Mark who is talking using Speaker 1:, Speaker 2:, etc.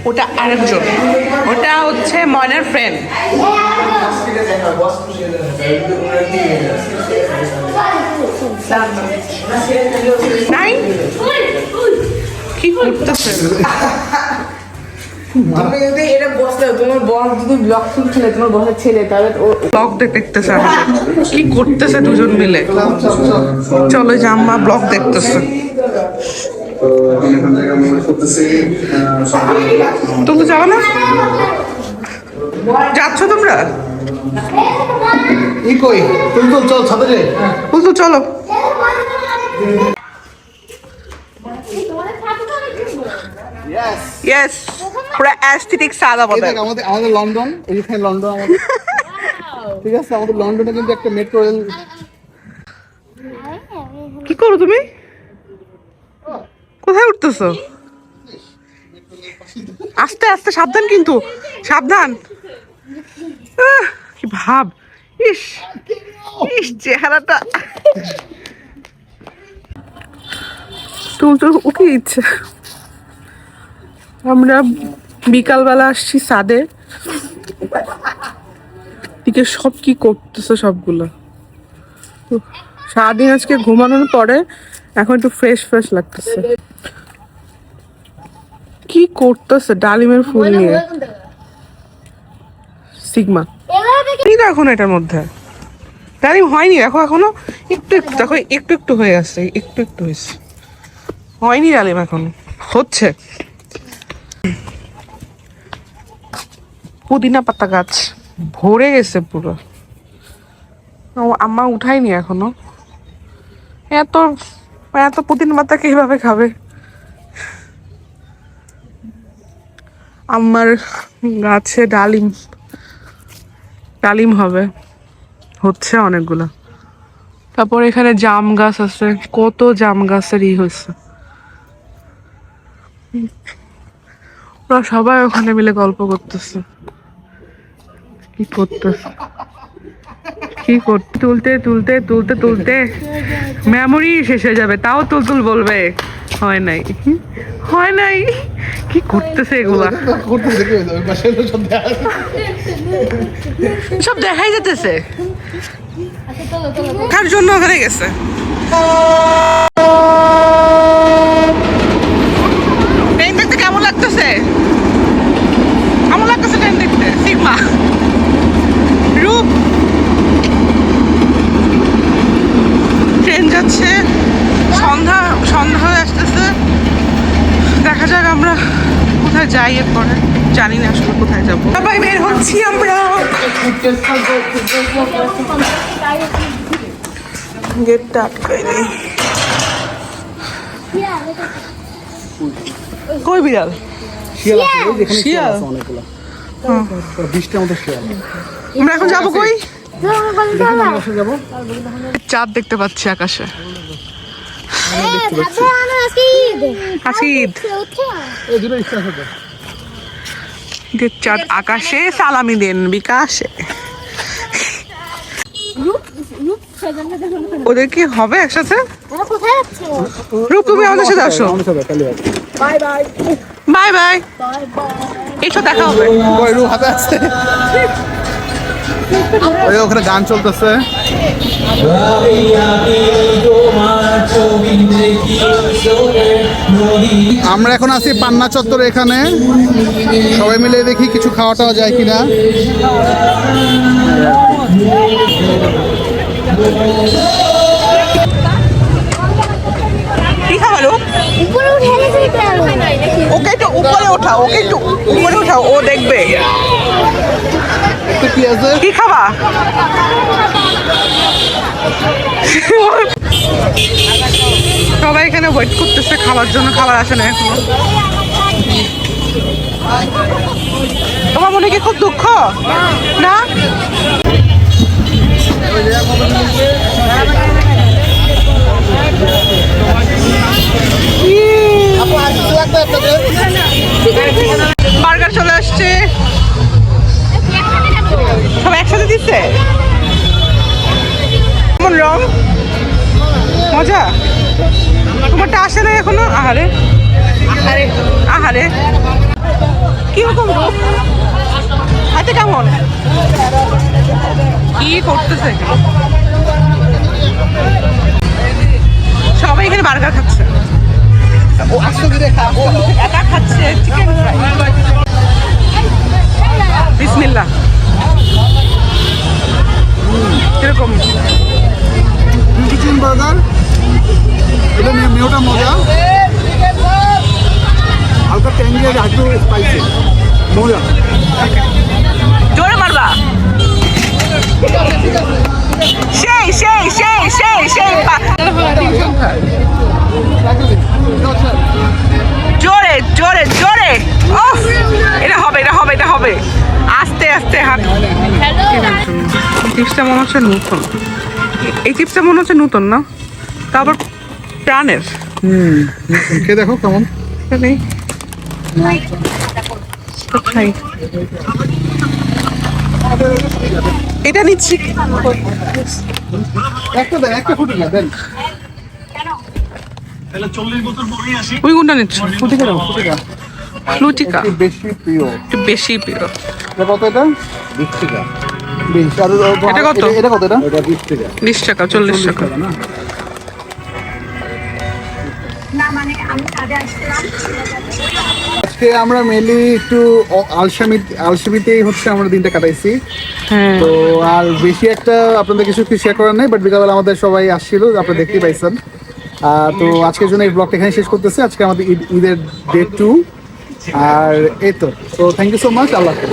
Speaker 1: ওটা আরেকজন, ওটা হচ্ছে ময়নার ফ্রেন্ড। নাই কি করতেছে?
Speaker 2: তুমি যদি এটা বসলে, তোমার বস যদি ব্লগ শুনছিলে, তোমার বসের ছেলে, তাহলে
Speaker 1: ব্লগ দেখতেছে কি করতেছে দুজন মিলে। চলো জাম্মা ব্লগ দেখতেছে। তুমি যাবো না? যাচ্ছ তোমরা?
Speaker 3: কই তুলতুল চল ছাদে যাই।
Speaker 1: তুলতুল চলো। ইয়েস, পুরো অ্যাস্থেটিক সাদা বদল।
Speaker 3: আমাদের লন্ডন, এখানে লন্ডন আমাদের। ঠিক আছে, আমাদের লন্ডনে কিন্তু একটা মেট্রো রেল।
Speaker 1: কি করো তুমি? কোথায় উঠতেছো? আস্তে আস্তে, সাবধান কিন্তু, সাবধান। কি ভাব, ইস ইস চেহারাটা। তুলতুল উঠে ইচ্ছে। আমরা বিকালবেলা আসছি ছাদে, দিকে সব কি করতেছে সবগুলো। সারাদিন আজকে ঘুমানোর পরে এখন একটু ফ্রেশ ফ্রেশ লাগতেছে। কি করতেছে ডালিমের ফুল নিয়ে সিগমা। এখন এটার মধ্যে ডালিম হয়নি, দেখো এখনো একটু একটু, দেখো একটু একটু হয়ে আসছে, একটু একটু হয়েছে, হয়নি ডালিম, এখন হচ্ছে। পুদিনা পাতা গাছ ভরে গেছে পুরো, আম্মা উঠায়নি এখনো। এত এত পুদিনা পাতা কিভাবে খাবে? আমার গাছে ডালিম ডালিম হবে, হচ্ছে অনেকগুলো। তারপর এখানে জাম গাছ আছে, কত জাম গাছের হয়েছে। ওরা সবাই ওখানে মিলে গল্প করতেছে। কি করতেছে, কি করতে, তুলতে তুলতে তুলতে তুলতে মেমোরি শেষ হয়ে যাবে, তাও তুলতুল বলবে হয় নাই, হয় নাই। কি করতেছে এগুলা? সব দেখাই যেতেছে কার জন্য ওখানে গেছে। ট্রেন দেখতে কেমন লাগতেছে? কেমন লাগতেছে ট্রেন দেখতে? সিগমা রূপ ট্রেন যাচ্ছে, সন্ধ্যা সন্ধ্যা হয়ে আসতেছে। দেখা যাক আমরা কোথায় যাই, এরপরে জানি না আসলে কোথায় যাবো। সবাই বের হচ্ছি আমরা। গেটটা আটকাই দেই। কই বিড়াল? শিয়াল। আমরা এখন যাবো কই? চাঁদ দেখতে পাচ্ছি আকাশে। চাঁদ আকাশে, সালামি দেন বিকাশে। ওদের কি হবে একসাথে? রূপ তুমি আমাদের সাথে আসো। বাই বাই বাই বাই, এসো দেখা হবে।
Speaker 3: রূপ হাতে আসছে, ওখানে গান চলতেছে। আমরা এখন আছি পান্না চত্বরে, এখানে সবাই মিলে দেখি কিছু খাওয়া টাওয়া যায় কিনা।
Speaker 1: কি খাবার? ওকে একটু উপরে ওঠাও, ওকে একটু উপরে ওঠাও, ও দেখবে। কি খাবা? সবাই এখানে ওয়েট করতেছে খাবার জন্য, খাবার আসে না এখনো। তোমার মনে কি খুব দুঃখ না? বার্গার চলে আসছে, সব একসাথে দিচ্ছে। কেমন রং? মজা? তোমারটা আসে না এখনো? আরে আহারে কিরকম রূপ, হাতে কেমন, কি করতেছে সবাই এখানে বার্গার খাচ্ছে, একা খাচ্ছে চিকেন ফ্রাই। বিসমিল্লাহ। কিরকম?
Speaker 3: চিকেন বার্গার, এটা মেয়োটা মজা, হালকা ট্যাঙ্গি আর একটু স্পাইসি, মজা।
Speaker 1: জোরে মারবা। সেই সেই সেই সেই সেই জোরে জোরে জোরে। ওহ, এটা হবে এটা হবে এটা হবে। আস্তে আস্তে হাত। চিপসটা মনে হচ্ছে নতুন, এই চিপসটা মনে হচ্ছে নতুন না, তারপর প্রাণের।
Speaker 3: খেয়ে দেখো কেমন।
Speaker 1: খাই, এটা নিচ্ছি।
Speaker 3: একটা দেন, একটা ফুটে না দেন।
Speaker 1: ওই কোনটা নিচ্ছ?
Speaker 3: ফুটিকা দাও, ফুটিকা।
Speaker 1: ফ্লুটিকা
Speaker 3: একটু বেশি প্রিয়।
Speaker 1: একটু বেশি প্রিয়।
Speaker 3: এটা কত এটা? 20 টাকা। 20 আর
Speaker 1: এটা কত?
Speaker 3: এটা কত এটা? এটা 20 টাকা।
Speaker 1: 20 টাকা 40 টাকা।
Speaker 3: না আজকে আমরা মেনলি একটু আলসামিতেই হচ্ছে আমরা দিনটা কাটাইছি।
Speaker 1: হ্যাঁ,
Speaker 3: তো আর বেশি একটা আপনাদের কিছু শেয়ার করার নেই, বাট বিকালবেলা আমাদের সবাই আসছিল, আপনারা দেখতেই পাইছেন। তো আজকের জন্য এই ব্লগটা এখানে শেষ করতেছি। আজকে আমাদের ঈদের ডে 2 আর এই তো থ্যাংক ইউ সো মাচ। আল্লাহ হাফেজ।